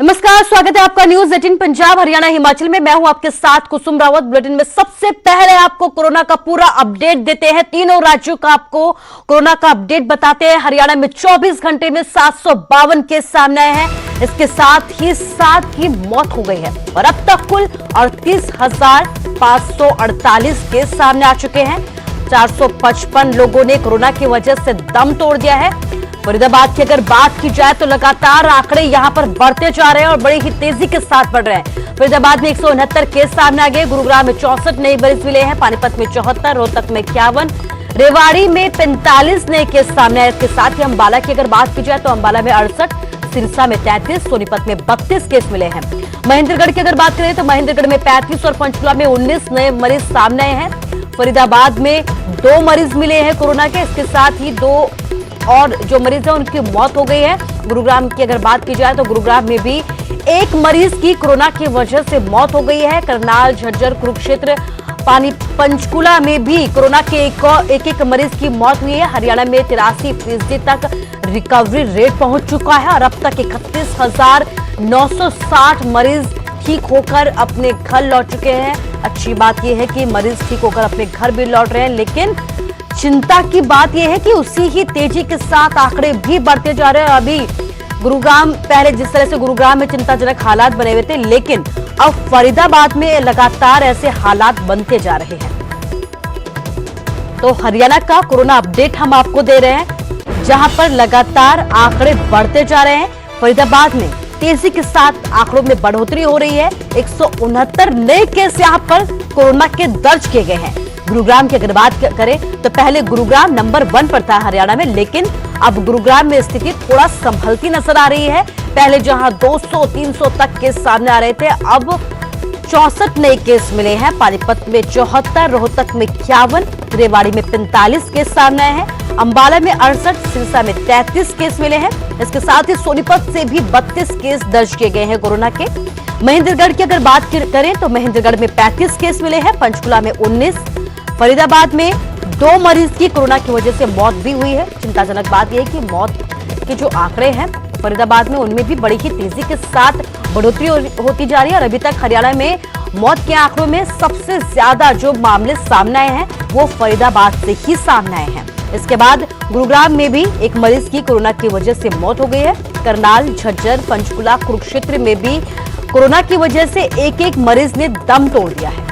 नमस्कार, स्वागत है आपका न्यूज 18 पंजाब हरियाणा हिमाचल में। मैं हूं आपके साथ कुसुम रावत। बुलेटिन में सबसे पहले आपको कोरोना का पूरा अपडेट देते हैं। तीनों राज्यों का आपको कोरोना का अपडेट बताते हैं। हरियाणा में 24 घंटे में 752 केस सामने आए हैं। इसके साथ ही 7 की मौत हो गई है और अब तक कुल 38,548 केस सामने आ चुके हैं। 455 लोगों ने कोरोना की वजह से दम तोड़ दिया है। फरीदाबाद की अगर बात की जाए तो लगातार आंकड़े यहां पर बढ़ते जा रहे हैं और बड़ी ही तेजी के साथ बढ़ रहे हैं। फरीदाबाद में 169 केस सामने आ गए। गुरुग्राम में 64 नए मरीज मिले हैं। पानीपत में 74, रोहतक में 51, रेवाड़ी में 45 नए केस सामने आए। इसके साथ ही अंबाला की अगर बात की जाए तो अंबाला में 68, सिरसा में 33, सोनीपत में 32 केस मिले हैं। महेंद्रगढ़ की अगर बात करें तो महेंद्रगढ़ में 35 और पंचकुला में 19 नए मरीज सामने आए हैं। फरीदाबाद में 2 मरीज मिले हैं कोरोना के। इसके साथ ही 2 और जो मरीज है उनकी मौत हो गई है। गुरुग्राम की अगर बात की जाए तो गुरुग्राम में भी 1 मरीज की कोरोना की वजह से मौत हो गई है। करनाल, झज्जर, कुरुक्षेत्र, पंचकुला में भी कोरोना के एक मरीज की मौत हुई है। हरियाणा में 83% तक रिकवरी रेट पहुंच चुका है और अब तक 31,960 मरीज ठीक होकर अपने घर लौट चुके हैं। अच्छी बात यह है कि मरीज ठीक होकर अपने घर भी लौट रहे हैं, लेकिन चिंता की बात यह है कि उसी ही तेजी के साथ आंकड़े भी बढ़ते जा रहे हैं। अभी गुरुग्राम, पहले जिस तरह से गुरुग्राम में चिंताजनक हालात बने हुए थे, लेकिन अब फरीदाबाद में लगातार ऐसे हालात बनते जा रहे हैं। तो हरियाणा का कोरोना अपडेट हम आपको दे रहे हैं, जहां पर लगातार आंकड़े बढ़ते जा रहे हैं। फरीदाबाद में तेजी के साथ आंकड़ों में बढ़ोतरी हो रही है। 169 नए केस यहां पर कोरोना के दर्ज किए गए हैं। गुरुग्राम की अगर बात करें तो पहले गुरुग्राम नंबर 1 पर था हरियाणा में, लेकिन अब गुरुग्राम में स्थिति थोड़ा संभलती नजर आ रही है। पहले जहां 200-300 तक केस सामने आ रहे थे, अब 64 नए केस मिले हैं। पानीपत में 74, रोहतक में 51, रेवाड़ी में 45 केस सामने आए हैं। अंबाला में 68, सिरसा में 33 केस मिले हैं। इसके साथ ही सोनीपत से भी 32 केस दर्ज किए गए हैं कोरोना के। महेंद्रगढ़ की अगर बात करें तो महेंद्रगढ़ में 35 केस मिले हैं। पंचकुला में 19, फरीदाबाद में 2 मरीज की कोरोना की वजह से मौत भी हुई है। चिंताजनक बात यह है कि मौत के जो आंकड़े हैं फरीदाबाद में, उनमें भी बड़ी ही तेजी के साथ बढ़ोतरी होती जा रही है और अभी तक हरियाणा में मौत के आंकड़ों में सबसे ज्यादा जो मामले सामने आए हैं वो फरीदाबाद से ही सामने आए हैं। इसके बाद गुरुग्राम में भी 1 मरीज की कोरोना की वजह से मौत हो गई है। करनाल, झज्जर, पंचकुला, कुरुक्षेत्र में भी कोरोना की वजह से एक मरीज ने दम तोड़ दिया है।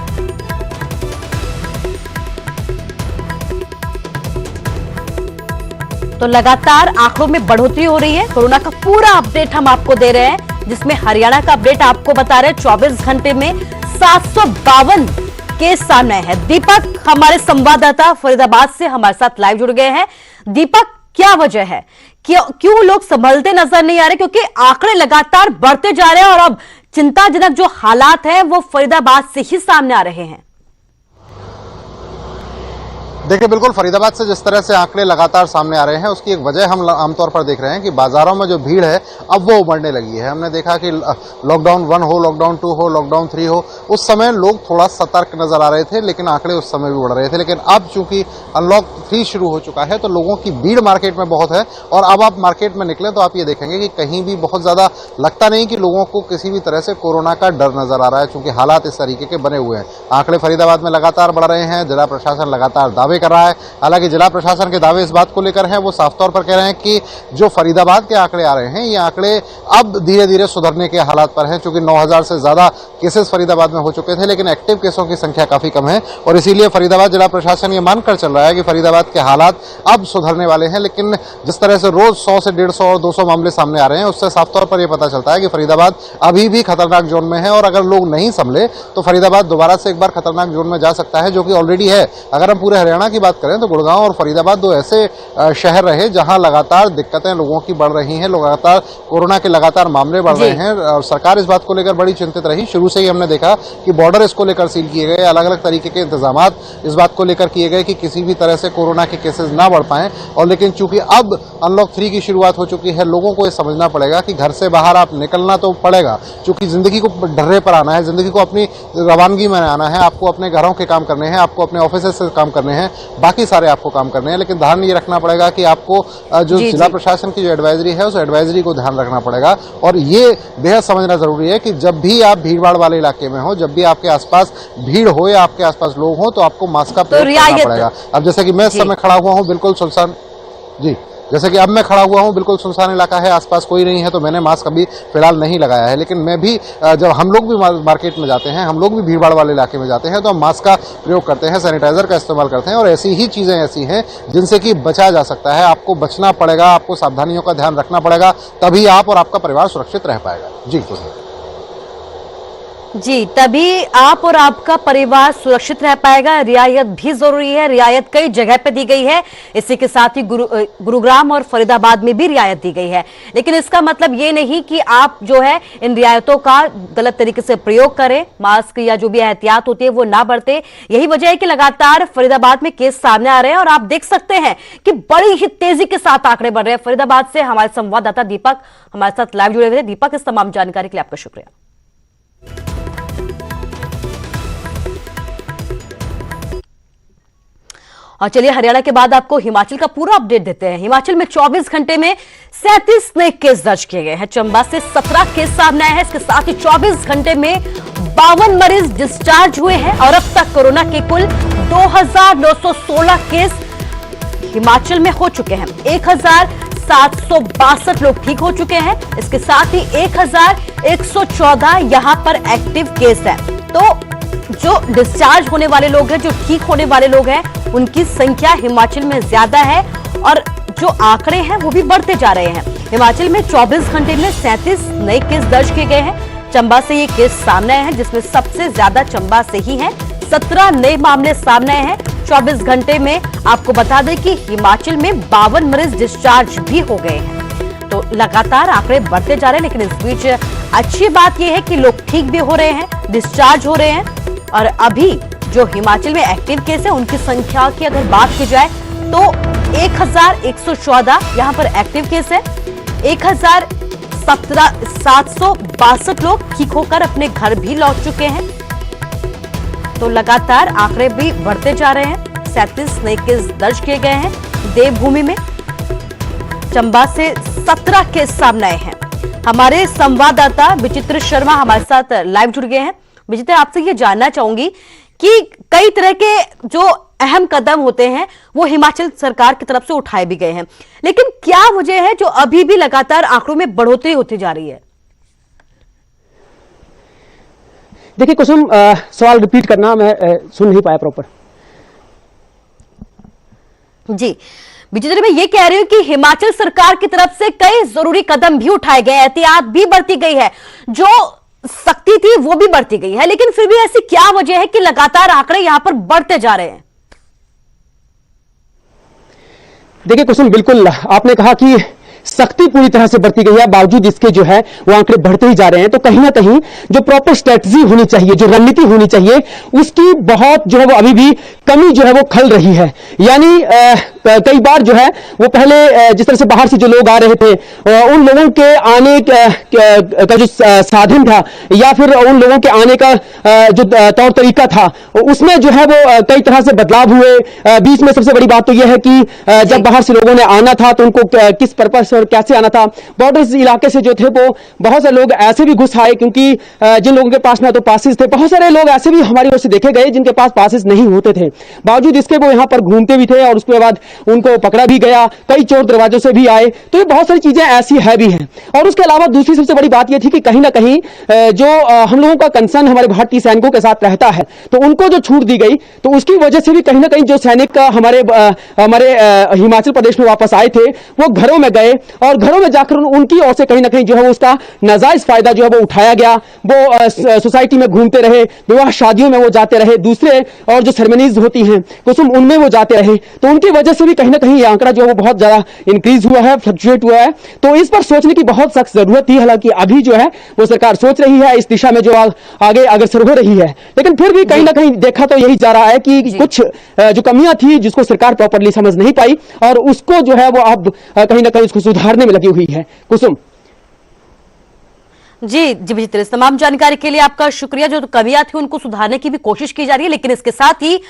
तो लगातार आंकड़ों में बढ़ोतरी हो रही है। कोरोना का पूरा अपडेट हम आपको दे रहे हैं, जिसमें हरियाणा का अपडेट आपको बता रहे हैं। 24 घंटे में 752 केस सामने आए हैं। दीपक हमारे संवाददाता फरीदाबाद से हमारे साथ लाइव जुड़ गए हैं। दीपक, क्या वजह है, क्यों लोग संभलते नजर नहीं आ रहे? क्योंकि आंकड़े लगातार बढ़ते जा रहे हैं और अब चिंताजनक जो हालात हैं वो फरीदाबाद से ही सामने आ रहे हैं। देखिए, बिल्कुल फरीदाबाद से जिस तरह से आंकड़े लगातार सामने आ रहे हैं, उसकी एक वजह हम आमतौर पर देख रहे हैं कि बाजारों में जो भीड़ है अब वो उमड़ने लगी है। हमने देखा कि लॉकडाउन 1 हो, लॉकडाउन 2 हो, लॉकडाउन 3 हो, उस समय लोग थोड़ा सतर्क नजर आ रहे थे, लेकिन आंकड़े उस समय भी बढ़ रहे थे। लेकिन अब चूंकि अनलॉक 3 शुरू हो चुका है तो लोगों की भीड़ मार्केट में बहुत है और अब आप मार्केट में निकले तो आप ये देखेंगे कि कहीं भी बहुत ज्यादा लगता नहीं कि लोगों को किसी भी तरह से कोरोना का डर नजर आ रहा है, चूंकि हालात इस तरीके के बने हुए हैं। आंकड़े फरीदाबाद में लगातार बढ़ रहे हैं। जिला प्रशासन लगातार दावे कर रहा है। हालांकि जिला प्रशासन के दावे इस बात को लेकर हैं, वो साफ तौर पर कह रहे हैं कि जो फरीदाबाद के आंकड़े आ रहे हैं, ये आंकड़े अब धीरे धीरे सुधरने के हालात पर हैं, क्योंकि 9,000 से ज्यादा केसेस फरीदाबाद में हो चुके थे, लेकिन एक्टिव केसों की संख्या काफी कम है और इसीलिए फरीदाबाद जिला प्रशासन ये मानकर चल रहा है कि फरीदाबाद के हालात अब सुधरने वाले हैं। लेकिन जिस तरह से रोज 100 से 150 और 200 मामले सामने आ रहे हैं, उससे साफ तौर पर यह पता चलता है कि फरीदाबाद अभी भी खतरनाक जोन में है और अगर लोग नहीं संभले तो फरीदाबाद दोबारा से एक बार खतरनाक जोन में जा सकता है, जो कि ऑलरेडी है। अगर हम पूरे हरियाणा की बात करें तो गुड़गांव और फरीदाबाद 2 ऐसे शहर रहे जहां लगातार दिक्कतें लोगों की बढ़ रही हैं, लगातार कोरोना के लगातार मामले बढ़ रहे हैं और सरकार इस बात को लेकर बड़ी चिंतित रही। शुरू से ही हमने देखा कि बॉर्डर इसको लेकर सील किए गए, अलग अलग तरीके के इंतजाम इस बात को लेकर किए गए कि किसी भी तरह से कोरोना के केसेस ना बढ़ पाएं। और लेकिन चूंकि अब अनलॉक 3 की शुरुआत हो चुकी है, लोगों को ये समझना पड़ेगा कि घर से बाहर आप निकलना तो पड़ेगा, चूंकि जिंदगी को ढर्रे पर आना है, जिंदगी को अपनी रवानगी में आना है, आपको अपने घरों के काम करने हैं, आपको अपने ऑफिस से काम करने हैं, बाकी सारे आपको काम करने हैं। लेकिन ध्यान ये रखना पड़ेगा कि आपको जो जिला प्रशासन की जो एडवाइजरी है उस एडवाइजरी को ध्यान रखना पड़ेगा। और ये बेहद समझना जरूरी है कि जब भी आप भीड़भाड़ वाले इलाके में हो, जब भी आपके आसपास भीड़ हो या आपके आसपास लोग हो, तो आपको मास्क का प्रयोग करना पड़ेगा। अब जैसे कि मैं इस समय खड़ा हुआ हूँ बिल्कुल सुनसान, जी जैसे कि अब मैं खड़ा हुआ हूं बिल्कुल सुनसान इलाका है, आसपास कोई नहीं है, तो मैंने मास्क अभी फिलहाल नहीं लगाया है। लेकिन मैं भी जब हम लोग भी मार्केट में जाते हैं, हम लोग भी भीड़भाड़ वाले इलाके में जाते हैं, तो हम मास्क का प्रयोग करते हैं, सैनिटाइजर का इस्तेमाल करते हैं। और ऐसी ही चीजें ऐसी हैं जिनसे कि बचा जा सकता है। आपको बचना पड़ेगा, आपको सावधानियों का ध्यान रखना पड़ेगा, तभी आप और आपका परिवार सुरक्षित रह पाएगा। जी, तभी आप और आपका परिवार सुरक्षित रह पाएगा। रियायत भी जरूरी है, रियायत कई जगह पे दी गई है। इसी के साथ ही गुरुग्राम और फरीदाबाद में भी रियायत दी गई है। लेकिन इसका मतलब ये नहीं कि आप जो है इन रियायतों का गलत तरीके से प्रयोग करें, मास्क या जो भी एहतियात होती है वो ना बरते। यही वजह है कि लगातार फरीदाबाद में केस सामने आ रहे हैं और आप देख सकते हैं कि बड़ी ही तेजी के साथ आंकड़े बढ़ रहे हैं। फरीदाबाद से हमारे संवाददाता दीपक हमारे साथ लाइव जुड़े हुए हैं। दीपक, इस तमाम जानकारी के लिए आपका शुक्रिया। और चलिए हरियाणा के बाद आपको हिमाचल का पूरा अपडेट देते हैं। हिमाचल में 24 घंटे में 37 नए केस दर्ज किए गए हैं। चंबा से 17 केस सामने आए हैं। इसके साथ ही 24 घंटे में 52 मरीज डिस्चार्ज हुए हैं और अब तक कोरोना के कुल 2916 केस हिमाचल में हो चुके हैं। 1762 लोग ठीक हो चुके हैं। इसके साथ ही 1114 यहां पर एक्टिव केस है। तो जो डिस्चार्ज होने वाले लोग हैं, जो ठीक होने वाले लोग हैं, उनकी संख्या हिमाचल में ज्यादा है और जो आंकड़े हैं वो भी बढ़ते जा रहे हैं। हिमाचल में 24 घंटे में 37 नए केस दर्ज किए गए हैं। चंबा से ये केस सामने आए हैं, जिसमें सबसे ज्यादा चंबा से ही हैं। 17 नए मामले सामने आए हैं 24 घंटे में। आपको बता दें कि हिमाचल में 52 मरीज डिस्चार्ज भी हो गए हैं। तो लगातार आंकड़े बढ़ते जा रहे हैं। लेकिन इस बीच अच्छी बात यह है कि लोग ठीक भी हो रहे हैं, डिस्चार्ज हो रहे हैं। और अभी जो हिमाचल में एक्टिव केस है उनकी संख्या की अगर बात की जाए तो 1114 यहां पर एक्टिव केस है। 1762 लोग ठीक होकर अपने घर भी लौट चुके हैं। तो लगातार आंकड़े भी बढ़ते जा रहे हैं। 37 नए केस दर्ज किए गए हैं। देवभूमि में चंबा से 17 केस सामने आए हैं। हमारे संवाददाता विचित्र शर्मा हमारे साथ लाइव जुड़ गए हैं। विचित्र, आपसे ये जानना चाहूंगी कि कई तरह के जो अहम कदम होते हैं वो हिमाचल सरकार की तरफ से उठाए भी गए हैं, लेकिन क्या वजह है जो अभी भी लगातार आंकड़ों में बढ़ोतरी होती जा रही है? देखिए कुसुम, सवाल रिपीट करना मैं सुन नहीं पाया प्रॉपर। जी विचित्र, मैं ये कह रही हूं कि हिमाचल सरकार की तरफ से कई जरूरी कदम भी उठाए गए, एहतियात भी बरती गई है, जो सख्ती थी वो भी बढ़ती गई है, लेकिन फिर भी ऐसी क्या वजह है कि लगातार आंकड़े यहां पर बढ़ते जा रहे हैं? देखिए कुसुम, बिल्कुल आपने कहा कि सख्ती पूरी तरह से बढ़ती गई है, बावजूद इसके जो है वो आंकड़े बढ़ते ही जा रहे हैं। तो कहीं ना कहीं जो प्रॉपर स्ट्रेटजी होनी चाहिए, जो रणनीति होनी चाहिए, उसकी बहुत जो है वो अभी भी कमी जो है वो खल रही है। यानी कई बार जो है वो पहले जिस तरह से बाहर से जो लोग आ रहे थे, उन लोगों के आने का जो साधन था या फिर उन लोगों के आने का जो तौर तरीका था, उसमें जो है वो कई तरह से बदलाव हुए। बीच में सबसे बड़ी बात तो यह है कि जब बाहर से लोगों ने आना था तो उनको किस पर्पस और कैसे आना था। बॉर्डर इलाके से जो थे वो बहुत सारे लोग ऐसे भी घुस आए, क्योंकि जिन लोगों के पास ना तो पासिस थे, बहुत सारे लोग ऐसे भी हमारी ओर से देखे गए जिनके पास पासिस नहीं होते थे, बावजूद इसके वो यहाँ पर घूमते भी थे और उसके बाद उनको पकड़ा भी गया। कई चोर दरवाजों से भी आए। तो ये बहुत सारी चीजें ऐसी है भी हैं। और उसके अलावा दूसरी सबसे बड़ी बात यह थी कि कहीं ना कहीं जो हम लोगों का कंसर्न हमारे भारतीय सैनिकों के साथ रहता है, तो उनको जो छूट दी गई, तो उसकी वजह से भी कहीं ना कहीं जो सैनिक हमारे हिमाचल प्रदेश में वापस आए थे वो घरों में गए और घरों में जाकर उनकी ओर से कहीं ना कहीं जो है वो उसका नाजायज फायदा जो है वो उठाया गया। वो सोसाइटी में घूमते रहे, विवाह शादियों में वो जाते रहे, दूसरे और जो सेरेमनीज होती हैं कुसुम, उनमें वो जाते रहे। तो उनकी वजह से भी कहीं ना कहीं ये आंकड़ा जो है वो बहुत ज्यादा इंक्रीज हुआ है, फ्लक्चुएट हुआ है। तो इस पर सोचने की बहुत सख्त जरूरत थी। हालांकि अभी जो है वो सरकार सोच रही है, इस दिशा में जो आगे अग्रसर हो रही है, लेकिन फिर भी कहीं ना कहीं देखा तो यही जा रहा है कि कुछ जो कमियां थी जिसको सरकार प्रॉपरली समझ नहीं पाई और उसको जो है वो अब कहीं ना कहीं उसको सुधारने में लगी हुई है। कुसुम, जी विचित्र, इस तमाम जानकारी के लिए आपका शुक्रिया। जो कमियां थी उनको सुधारने की भी कोशिश की जा रही है, लेकिन इसके साथ ही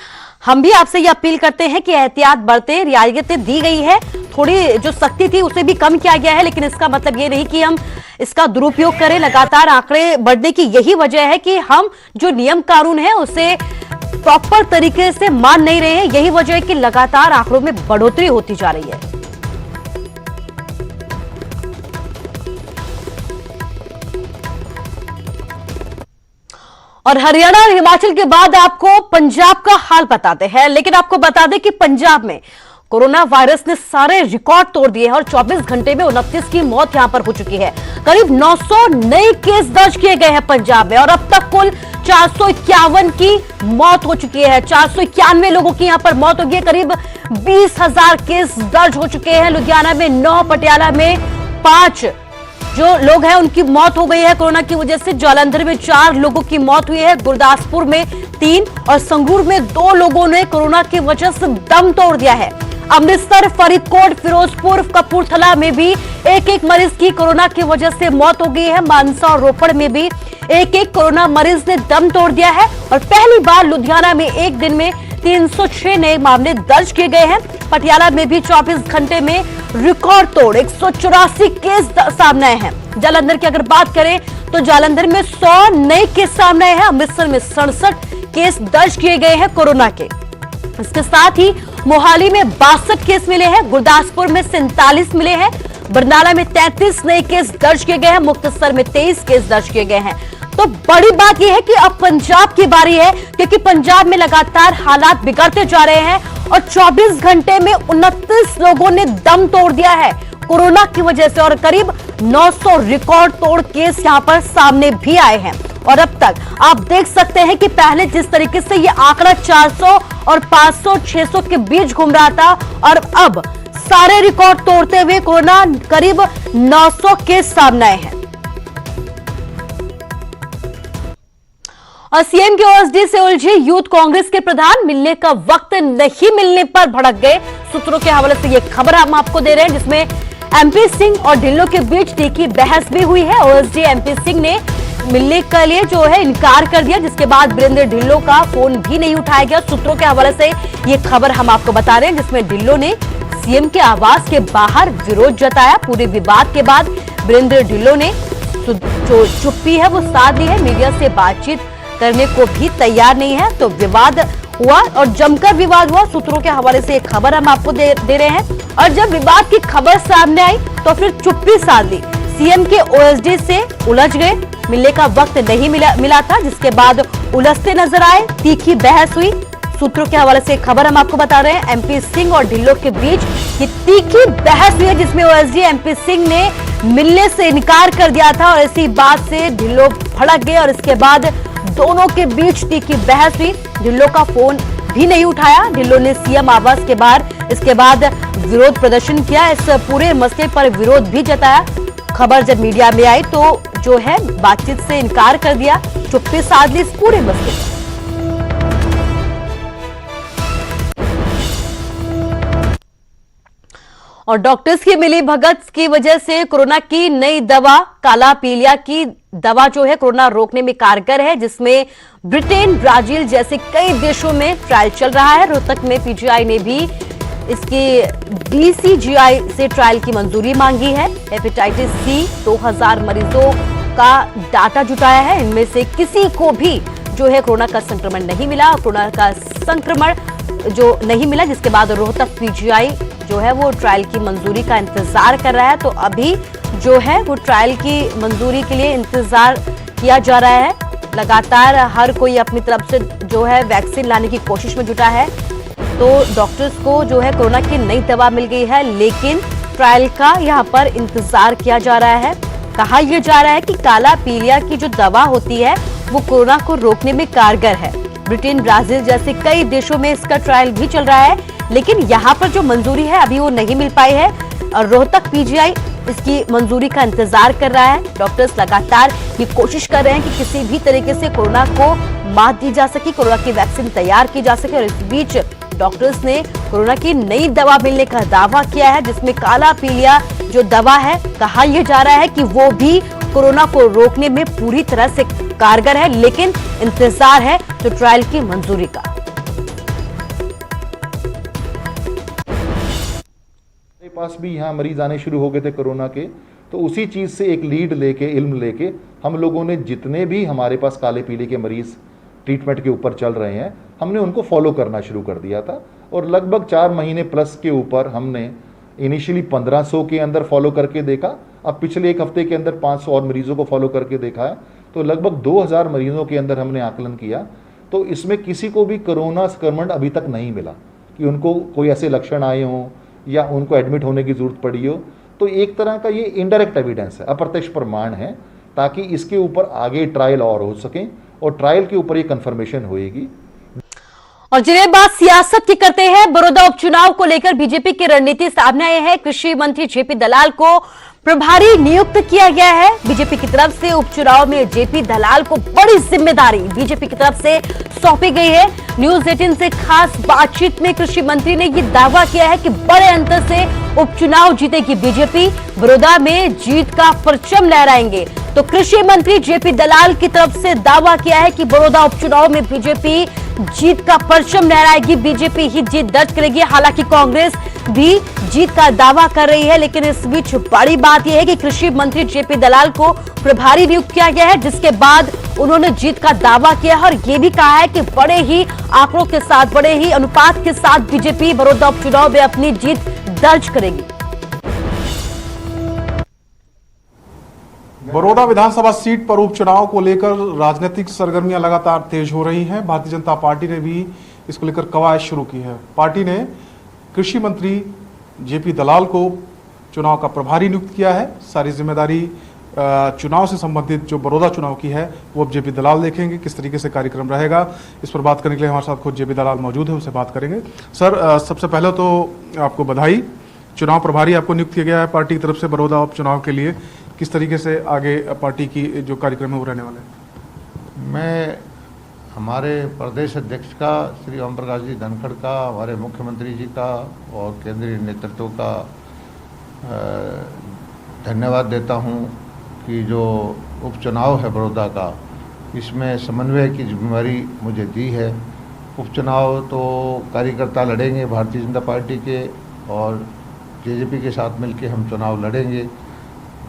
हम भी आपसे ये अपील करते हैं कि एहतियात बरतें। रियायतें दी गई है, थोड़ी जो सख्ती थी उसे भी कम किया गया है, लेकिन इसका मतलब ये नहीं कि हम इसका दुरुपयोग करें। लगातार आंकड़े बढ़ने की यही वजह है कि हम जो नियम कानून है उसे प्रॉपर तरीके से मान नहीं रहे हैं। यही वजह है कि लगातार आंकड़ों में बढ़ोतरी होती जा रही है। और हरियाणा और हिमाचल के बाद आपको पंजाब का हाल बताते हैं, लेकिन आपको बता दें कि पंजाब में कोरोना वायरस ने सारे रिकॉर्ड तोड़ दिए हैं और 24 घंटे में 29 की मौत यहां पर हो चुकी है। करीब 900 नए केस दर्ज किए गए हैं पंजाब में और अब तक कुल 451 की मौत हो चुकी है। 491 लोगों की यहां पर मौत हो गई है। करीब 20,000 केस दर्ज हो चुके हैं। लुधियाना में 9, पटियाला में 5 जो लोग हैं उनकी मौत हो गई है कोरोना की वजह से। जालंधर में 4 लोगों की मौत हुई है, गुरदासपुर में 3 और संगरूर में 2 लोगों ने कोरोना की वजह से दम तोड़ दिया है। अमृतसर, फरीदकोट, फिरोजपुर, कपूरथला में भी एक मरीज की कोरोना की वजह से मौत हो गई है। मानसा और रोपड़ में भी एक कोरोना मरीज ने दम तोड़ दिया है और पहली बार लुधियाना में एक दिन में 306 नए मामले दर्ज किए गए हैं। पटियाला में भी 24 घंटे में रिकॉर्ड तोड़ 184 केस सामने आए हैं। जालंधर की अगर बात करें तो जालंधर में 100 नए केस सामने आए हैं। अमृतसर में 67 केस दर्ज किए गए हैं कोरोना के। इसके साथ ही मोहाली में 62 केस मिले हैं, गुरदासपुर में 47 मिले हैं, बरनाला में 33 नए केस दर्ज किए गए हैं, मुक्तसर में 23 केस दर्ज किए गए हैं। तो बड़ी बात यह है कि अब पंजाब की बारी है, क्योंकि पंजाब में लगातार हालात बिगड़ते जा रहे हैं और 24 घंटे में 29 लोगों ने दम तोड़ दिया है कोरोना की वजह से और करीब 900 रिकॉर्ड तोड़ केस यहां पर सामने भी आए हैं। और अब तक आप देख सकते हैं कि पहले जिस तरीके से ये आंकड़ा 400 और 500, 600 के बीच घूम रहा था और अब सारे रिकॉर्ड तोड़ते हुए कोरोना करीब 900 केस सामने आए हैं। और सीएम के ओएसडी से उलझे यूथ कांग्रेस के प्रधान, मिलने का वक्त नहीं मिलने पर भड़क गए। सूत्रों के हवाले से यह खबर हम आपको दे रहे हैं, जिसमें एमपी सिंह और ढिल्लों के बीच तीखी बहस भी हुई है। ओएसडी एमपी सिंह ने मिलने के लिए जो है इनकार कर दिया, जिसके बाद वीरेंद्र ढिल्लों का फोन भी नहीं उठाया गया। सूत्रों के हवाले से ये खबर हम आपको बता रहे हैं, जिसमें ढिल्लों ने सीएम के आवास के बाहर विरोध जताया। पूरे विवाद के बाद वीरेंद्र ढिल्लों ने जो चुप्पी है वो साध ली है, मीडिया से बातचीत करने को भी तैयार नहीं है। तो विवाद हुआ और जमकर विवाद हुआ। सूत्रों के हवाले से एक खबर हम आपको दे रहे हैं। और जब विवाद की खबर सामने आई तो फिर चुप्पी साध ली, सीएम के ओएसडी से उलझ गए, मिलने का वक्त नहीं मिला था, जिसके बाद उलझते नजर आए, तीखी बहस हुई। सूत्रों के हवाले से खबर हम आपको बता रहे हैं, एमपी सिंह और ढिल्लों के बीच ये तीखी बहस हुई है, जिसमें ओएसडी एमपी सिंह ने मिलने से इनकार कर दिया था और इसी बात से ढिल्लों भड़क गए और इसके बाद दोनों के बीच तीखी बहस हुई। ढिल्लों का फोन भी नहीं उठाया। ढिल्लों ने सीएम आवास के बाहर इसके बाद विरोध प्रदर्शन किया। इस पूरे मसले पर विरोध भी जताया। खबर जब मीडिया में आई तो जो है बातचीत से इनकार कर दिया, चुप्पी साध ली इस पूरे मसले पर। और डॉक्टर्स की मिली भगत की वजह से कोरोना की नई दवा काला पीलिया की दवा जो है कोरोना रोकने में कारगर है, जिसमें ब्रिटेन, ब्राजील जैसे कई देशों में ट्रायल चल रहा है। रोहतक में पीजीआई ने भी इसकी डीसीजीआई से ट्रायल की मंजूरी मांगी है। हेपेटाइटिस सी 2000 मरीजों का डाटा जुटाया है, इनमें से किसी को भी जो है कोरोना का संक्रमण नहीं मिला। कोरोना का संक्रमण जो नहीं मिला, जिसके बाद रोहतक पीजीआई जो है वो ट्रायल की मंजूरी का इंतजार कर रहा है। तो अभी जो है वो ट्रायल की मंजूरी के लिए इंतजार किया जा रहा है। लगातार हर कोई अपनी तरफ से जो है वैक्सीन लाने की कोशिश में जुटा है। तो डॉक्टर्स को जो है कोरोना की नई दवा मिल गई है, लेकिन ट्रायल का यहाँ पर इंतजार किया जा रहा है। कहा यह जा रहा है कि काला पीलिया की जो दवा होती है वो कोरोना को रोकने में कारगर है। ब्रिटेन, ब्राजील जैसे कई देशों में इसका ट्रायल भी चल रहा है, लेकिन यहाँ पर जो मंजूरी है अभी वो नहीं मिल पाई है और रोहतक पीजीआई इसकी मंजूरी का इंतजार कर रहा है। डॉक्टर्स लगातार ये कोशिश कर रहे हैं कि किसी भी तरीके से कोरोना को मात दी जा सके, कोरोना की वैक्सीन तैयार की जा सके। और इस बीच डॉक्टर्स ने कोरोना की नई दवा मिलने का दावा किया है, जिसमें काला पीलिया जो दवा है, कहा यह जा रहा है कि वो भी कोरोना को रोकने में पूरी तरह से कारगर है, लेकिन इंतजार है तो ट्रायल की मंजूरी का। मेरे पास भी यहाँ मरीज आने शुरू हो गए थे कोरोना के, तो उसी चीज़ से एक लीड लेके, इल्म लेके हम लोगों ने जितने भी हमारे पास काले पीले के मरीज ट्रीटमेंट के ऊपर चल रहे हैं, हमने उनको फॉलो करना शुरू कर दिया था। और लगभग 4 महीने प्लस के ऊपर हमने इनिशियली 1500 के अंदर फॉलो करके देखा, अब पिछले एक हफ्ते के अंदर 500 और मरीजों को फॉलो करके देखा है, तो लगभग 2000 मरीजों के अंदर हमने आकलन किया। तो इसमें किसी को भी कोरोना संक्रमण अभी तक नहीं मिला कि उनको कोई ऐसे लक्षण आए हों या उनको एडमिट होने की जरूरत पड़ी हो। तो एक तरह का ये इनडायरेक्ट एविडेंस है, अप्रत्यक्ष प्रमाण है, ताकि इसके ऊपर आगे ट्रायल और हो सके और ट्रायल के ऊपर ये कंफर्मेशन होएगी। और जिन्हें बात सियासत की करते हैं, बड़ौदा उपचुनाव को लेकर बीजेपी की रणनीति सामने आई है। कृषि मंत्री जेपी दलाल को प्रभारी नियुक्त किया गया है। बीजेपी की तरफ से उपचुनाव में जेपी दलाल को बड़ी जिम्मेदारी बीजेपी की तरफ से सौंपी गई है। न्यूज 18 से खास बातचीत में कृषि मंत्री ने यह दावा किया है कि बड़े अंतर से उपचुनाव जीतेगी बीजेपी, बड़ौदा में जीत का परचम लहराएंगे। तो कृषि मंत्री जेपी दलाल की तरफ से दावा किया है कि बड़ौदा उपचुनाव में बीजेपी जीत का परचम लहराएगी, बीजेपी ही जीत दर्ज करेगी। हालांकि कांग्रेस भी जीत का दावा कर रही है, लेकिन इस बीच बड़ी बात यह है कि कृषि मंत्री जेपी दलाल को प्रभारी नियुक्त किया गया है, जिसके बाद उन्होंने जीत का दावा किया है और यह भी कहा है कि बड़े ही आंकड़ों के साथ, बड़े ही अनुपात के साथ बीजेपी बड़ौदा उपचुनाव में अपनी जीत दर्ज करेगी। बड़ौदा विधानसभा सीट पर उपचुनाव को लेकर राजनीतिक सरगर्मियां लगातार तेज हो रही हैं। भारतीय जनता पार्टी ने भी इसको लेकर कवायद शुरू की है। पार्टी ने कृषि मंत्री जेपी दलाल को चुनाव का प्रभारी नियुक्त किया है। सारी जिम्मेदारी चुनाव से संबंधित जो बड़ौदा चुनाव की है वो अब जेपी दलाल देखेंगे। किस तरीके से कार्यक्रम रहेगा, इस पर बात करने के लिए हमारे साथ खुद जेपी दलाल मौजूद है, उनसे बात करेंगे। सर, सबसे पहले तो आपको बधाई, चुनाव प्रभारी आपको नियुक्त किया गया है पार्टी की तरफ से बड़ौदा उपचुनाव के लिए। किस तरीके से आगे पार्टी की जो कार्यक्रम है वो रहने वाले हैं? मैं हमारे प्रदेश अध्यक्ष का श्री ओम प्रकाश जी धनखड़ का, हमारे मुख्यमंत्री जी का और केंद्रीय नेतृत्व का धन्यवाद देता हूं कि जो उपचुनाव है बड़ौदा का, इसमें समन्वय की जिम्मेदारी मुझे दी है। उपचुनाव तो कार्यकर्ता लड़ेंगे भारतीय जनता पार्टी के, और जेजेपी के साथ मिलकर हम चुनाव लड़ेंगे।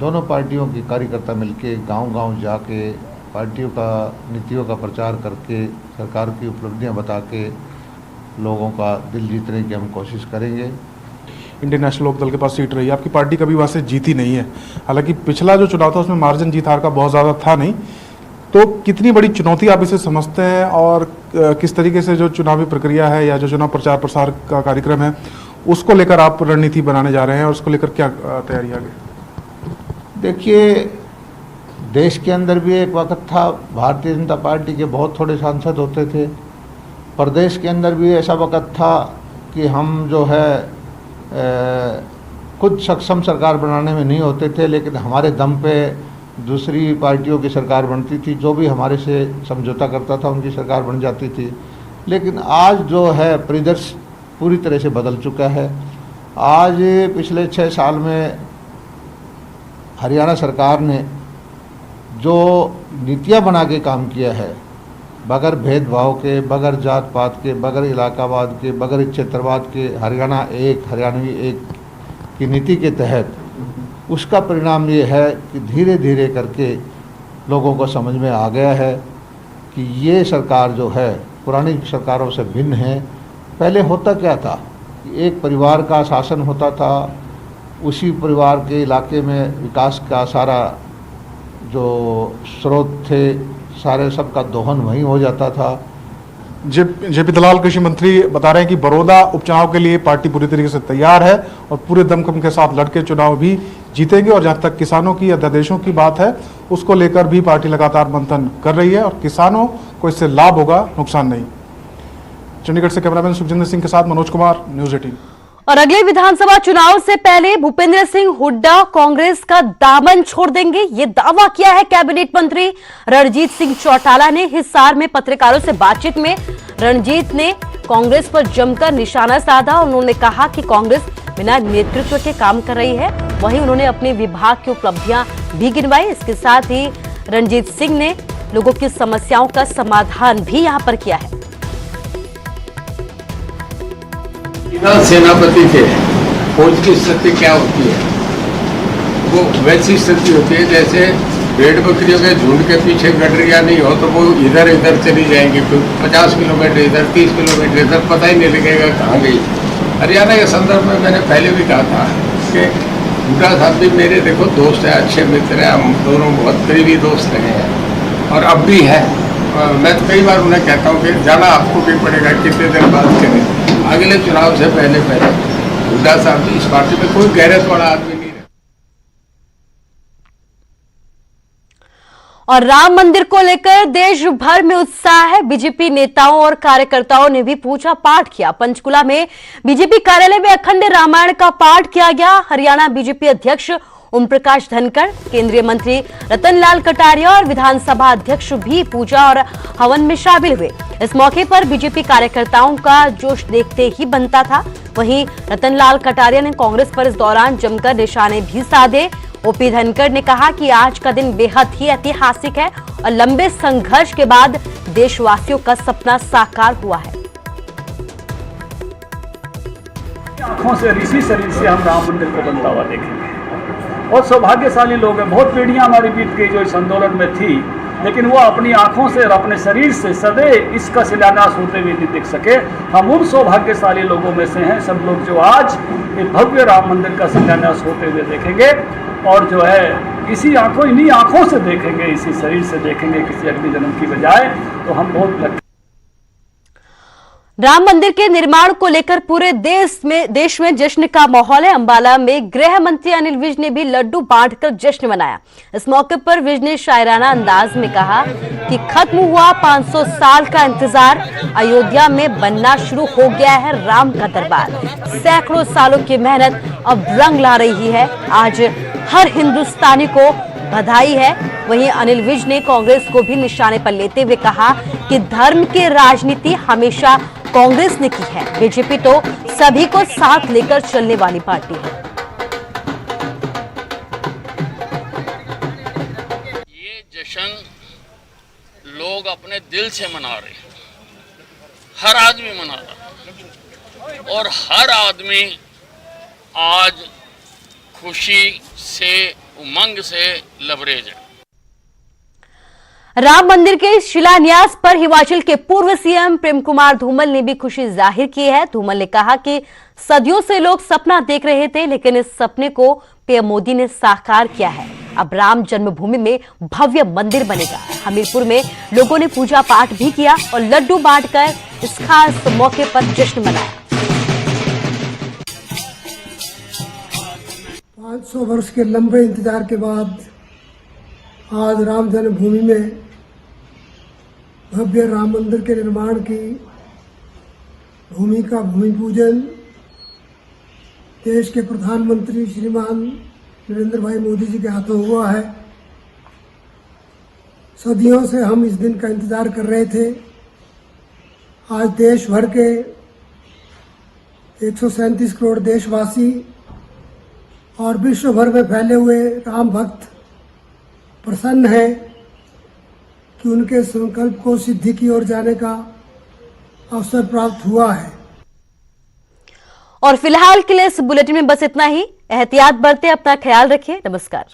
दोनों पार्टियों के कार्यकर्ता मिलके गांव-गांव जाके पार्टियों का नीतियों का प्रचार करके, सरकार की उपलब्धियां बता के लोगों का दिल जीतने की हम कोशिश करेंगे। इंडियन नेशनल लोकदल के पास सीट रही है, आपकी पार्टी कभी वहाँ से जीती नहीं है। हालांकि पिछला जो चुनाव था उसमें मार्जिन जीत हार का बहुत ज़्यादा था नहीं, तो कितनी बड़ी चुनौती आप इसे समझते हैं और किस तरीके से जो चुनावी प्रक्रिया है या जो चुनाव प्रचार प्रसार का कार्यक्रम है उसको लेकर आप रणनीति बनाने जा रहे हैं और उसको लेकर क्या तैयारी आगे? देखिए, देश के अंदर भी एक वक्त था भारतीय जनता पार्टी के बहुत थोड़े सांसद होते थे। प्रदेश के अंदर भी ऐसा वक्त था कि हम जो है खुद सक्षम सरकार बनाने में नहीं होते थे, लेकिन हमारे दम पे दूसरी पार्टियों की सरकार बनती थी। जो भी हमारे से समझौता करता था उनकी सरकार बन जाती थी। लेकिन आज जो है परिदृश्य पूरी तरह से बदल चुका है। आज पिछले 6 साल में हरियाणा सरकार ने जो नीतियां बना के काम किया है, बगैर भेदभाव के, बगैर जात पात के, बगैर इलाकावाद के, बगैर क्षेत्रवाद के, हरियाणा एक हरियाणवी एक की नीति के तहत, उसका परिणाम ये है कि धीरे धीरे करके लोगों को समझ में आ गया है कि ये सरकार जो है पुरानी सरकारों से भिन्न है। पहले होता क्या था कि एक परिवार का शासन होता था, उसी परिवार के इलाके में विकास का सारा जो स्रोत थे, सारे सबका दोहन वहीं हो जाता था। जेपी दलाल कृषि मंत्री बता रहे हैं कि बड़ौदा उपचुनाव के लिए पार्टी पूरी तरीके से तैयार है और पूरे दमखम के साथ लड़के चुनाव भी जीतेंगे। और जहां तक किसानों की अध्यादेशों की बात है उसको लेकर भी पार्टी लगातार मंथन कर रही है और किसानों को इससे लाभ होगा, नुकसान नहीं। चंडीगढ़ से कैमरामैन सुखजिंदर सिंह के साथ मनोज कुमार, न्यूज 18। और अगले विधानसभा चुनाव से पहले भूपेंद्र सिंह हुड्डा कांग्रेस का दामन छोड़ देंगे, ये दावा किया है कैबिनेट मंत्री रणजीत सिंह चौटाला ने। हिसार में पत्रकारों से बातचीत में रणजीत ने कांग्रेस पर जमकर निशाना साधा। उन्होंने कहा कि कांग्रेस बिना नेतृत्व के काम कर रही है वहीं उन्होंने अपने विभाग की उपलब्धियां भी गिनवाई। इसके साथ ही रणजीत सिंह ने लोगों की समस्याओं का समाधान भी यहां पर किया है। बिना सेनापति के फौज की स्थिति क्या होती है, वो वैसी स्थिति होती है जैसे भेड़ बकरियों के झुंड के पीछे गडरिया नहीं हो तो वो इधर इधर चली जाएंगी, 50 किलोमीटर इधर, 30 किलोमीटर इधर, पता ही नहीं लगेगा कहाँ गई। हरियाणा के संदर्भ में मैंने पहले भी कहा था कि हुड्डा साहब भी मेरे देखो दोस्त हैं, अच्छे मित्र हैं, हम दोनों बहुत करीबी दोस्त रहे हैं और अब भी हैं। मैं तो कई बार उन्हें कहता हूँ कि जाना आपको भी पड़ेगा, कितने दिन बाद करें, अगले चुनाव से पहले हुड्डा साहब इस पार्टी में कोई गैरत वाला आदमी नहीं। और राम मंदिर को लेकर देश भर में उत्साह है। बीजेपी नेताओं और कार्यकर्ताओं ने भी पूजा पाठ किया। पंचकुला में बीजेपी कार्यालय में अखंड रामायण का पाठ किया गया। हरियाणा बीजेपी अध्यक्ष ओम प्रकाश धनखड़, केंद्रीय मंत्री रतनलाल कटारिया और विधानसभा अध्यक्ष भी पूजा और हवन में शामिल हुए। इस मौके पर बीजेपी कार्यकर्ताओं का जोश देखते ही बनता था। वहीं रतनलाल कटारिया ने कांग्रेस पर इस दौरान जमकर निशाने भी साधे। ओपी धनखड़ ने कहा कि आज का दिन बेहद ही ऐतिहासिक है और लंबे संघर्ष के बाद देशवासियों का सपना साकार हुआ है। आंखों से ऋषि शरीर से हम राम मंदिर को बनता हुआ देखेंगे। बहुत सौभाग्यशाली लोग हैं, बहुत पीढ़ियां हमारी बीत गई जो इस आंदोलन में थी, लेकिन वो अपनी आंखों से और अपने शरीर से सदैव इसका शिलान्यास होते हुए नहीं देख सके। हम उन सौभाग्यशाली लोगों में से हैं सब लोग जो आज एक भव्य राम मंदिर का शिलान्यास होते हुए देखेंगे और जो है इन्हीं आंखों से देखेंगे, इसी शरीर से देखेंगे किसी अगले जन्म की बजाय। तो हम बहुत राम मंदिर के निर्माण को लेकर पूरे देश में जश्न का माहौल है। अंबाला में गृह मंत्री अनिल विज ने भी लड्डू बांटकर जश्न मनाया। इस मौके पर विज ने शायराना अंदाज में कहा कि खत्म हुआ 500 साल का इंतजार, अयोध्या में बनना शुरू हो गया है राम का दरबार। सैकड़ों सालों की मेहनत अब रंग ला रही है। आज हर हिंदुस्तानी को बधाई है। वहीं अनिल विज ने कांग्रेस को भी निशाने पर लेते हुए कहा कि धर्म की राजनीति हमेशा कांग्रेस ने की है, बीजेपी तो सभी को साथ लेकर चलने वाली पार्टी है। ये जश्न लोग अपने दिल से मना रहे हैं, हर आदमी मना रहा है और हर आदमी आज खुशी से, उमंग से लबरेज है। राम मंदिर के शिलान्यास पर हिमाचल के पूर्व सीएम प्रेम कुमार धूमल ने भी खुशी जाहिर की है। धूमल ने कहा कि सदियों से लोग सपना देख रहे थे, लेकिन इस सपने को पीएम मोदी ने साकार किया है। अब राम जन्मभूमि में भव्य मंदिर बनेगा। हमीरपुर में लोगों ने पूजा पाठ भी किया और लड्डू बांटकर इस खास मौके पर जश्न मनाया। 500 वर्ष के लंबे इंतजार के बाद आज राम जन्मभूमि में भव्य राम मंदिर के निर्माण की भूमि का भूमि पूजन देश के प्रधानमंत्री श्रीमान नरेंद्र भाई मोदी जी के हाथों हुआ है। सदियों से हम इस दिन का इंतजार कर रहे थे। आज देश भर के 137 करोड़ देशवासी और विश्व भर में फैले हुए राम भक्त प्रसन्न है कि उनके संकल्प को सिद्धि की ओर जाने का अवसर प्राप्त हुआ है। और फिलहाल के लिए इस बुलेटिन में बस इतना ही। एहतियात बरतें, अपना ख्याल रखिए। नमस्कार।